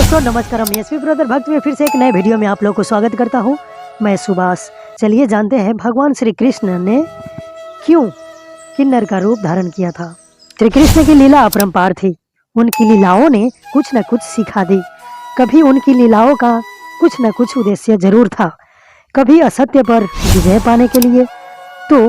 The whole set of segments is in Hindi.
दोस्तों नमस्कार, मैं एसपी ब्रदर भक्त में फिर से एक नए वीडियो में आप लोगों को स्वागत करता हूं। मैं सुभाष। चलिए जानते हैं भगवान श्री कृष्ण ने क्यों किन्नर का रूप धारण किया था। श्री कृष्ण की लीला अपरंपार थी। उनकी लीलाओं ने कुछ न कुछ सिखा दी। कभी उनकी लीलाओं का कुछ न कुछ उद्देश्य जरूर था। कभी असत्य पर विजय पाने के लिए, तो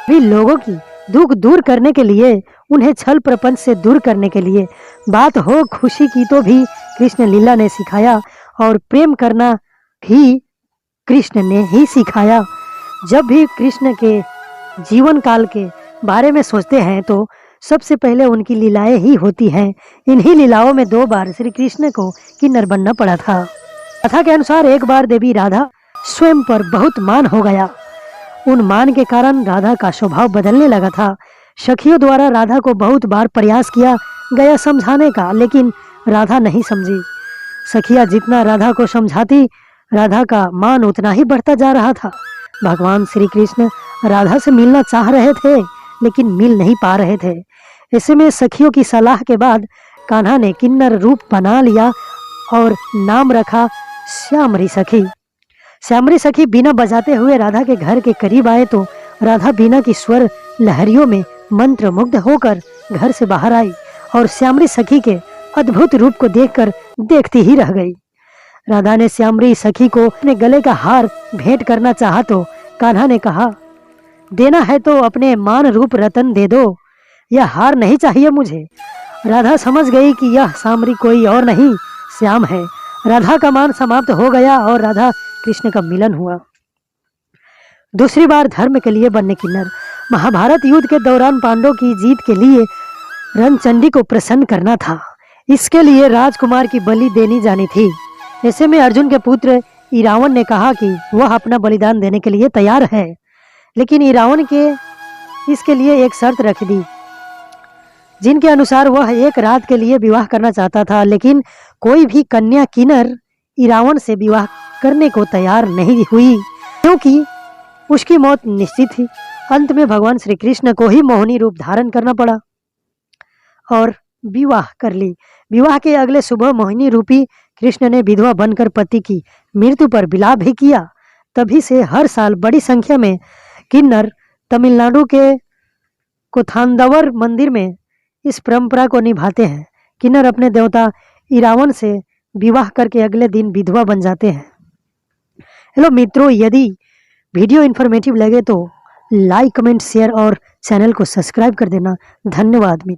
भी लोगों की दुख दूर करने के लिए, उन्हें छल प्रपंच से दूर करने के लिए। बात हो खुशी की तो भी कृष्ण लीला ने सिखाया, और प्रेम करना भी कृष्ण ने ही सिखाया। जब भी कृष्ण के जीवन काल के बारे में सोचते हैं तो सबसे पहले उनकी लीलाएं ही होती हैं। इन्हीं लीलाओं में 2 बार श्री कृष्ण को किन्नर बनना पड़ा था। कथा के अनुसार एक बार देवी राधा स्वयं पर बहुत मान हो गया। उन मान के कारण राधा का स्वभाव बदलने लगा था। सखियों द्वारा राधा को बहुत बार प्रयास किया गया समझाने का, लेकिन राधा नहीं समझी। सखियां जितना राधा को समझाती, राधा का मान उतना ही बढ़ता जा रहा था। भगवान श्री कृष्ण राधा से मिलना चाह रहे थे, लेकिन मिल नहीं पा रहे थे। ऐसे में सखियों की सलाह के बाद कान्हा ने किन्नर रूप बना लिया और नाम रखा श्यामरी सखी। श्यामरी सखी बीना बजाते हुए राधा के घर के करीब आए तो राधा बीना की स्वर लहरियों में मंत्रमुग्ध होकर घर से बाहर आई और श्यामरी सखी के अद्भुत रूप को देखकर देखती ही रह गई। राधा ने श्यामरी सखी को अपने गले का हार भेंट करना चाहा तो कान्हा ने कहा, देना है तो अपने मान रूप रतन दे दो, यह हार नहीं चाहिए मुझे। राधा समझ गई कि यह श्यामरी कोई और नहीं, श्याम है। राधा का मान समाप्त हो गया और राधा कृष्ण का मिलन हुआ। दूसरी बार धर्म के लिए बनने किन्नर। महाभारत युद्ध के दौरान पांडवों की जीत के लिए रणचंडी को प्रसन्न करना था। इसके लिए राजकुमार की बलि देनी जानी थी। ऐसे में अर्जुन के पुत्र इरावन ने कहा कि वह अपना बलिदान देने के लिए तैयार है, लेकिन इरावन के इसके लिए एक शर्त रख दी, जिनके अनुसार वह एक रात के लिए विवाह करना चाहता था, लेकिन कोई भी कन्या किन्नर इरावन से विवाह करने को तैयार नहीं हुई, क्योंकि उसकी मौत निश्चित थी। अंत में भगवान श्री कृष्ण को ही मोहिनी रूप धारण करना पड़ा और विवाह कर ली। विवाह के अगले सुबह मोहिनी रूपी कृष्ण ने विधवा बनकर पति की मृत्यु पर विलाप भी किया। तभी से हर साल बड़ी संख्या में किन्नर तमिलनाडु के कोथांदवर मंदिर में इस परंपरा को निभाते हैं। किन्नर अपने देवता इरावन से विवाह करके अगले दिन विधवा बन जाते हैं। हेलो मित्रों, यदि वीडियो इन्फॉर्मेटिव लगे तो लाइक, कमेंट, शेयर और चैनल को सब्सक्राइब कर देना। धन्यवाद मित्रों।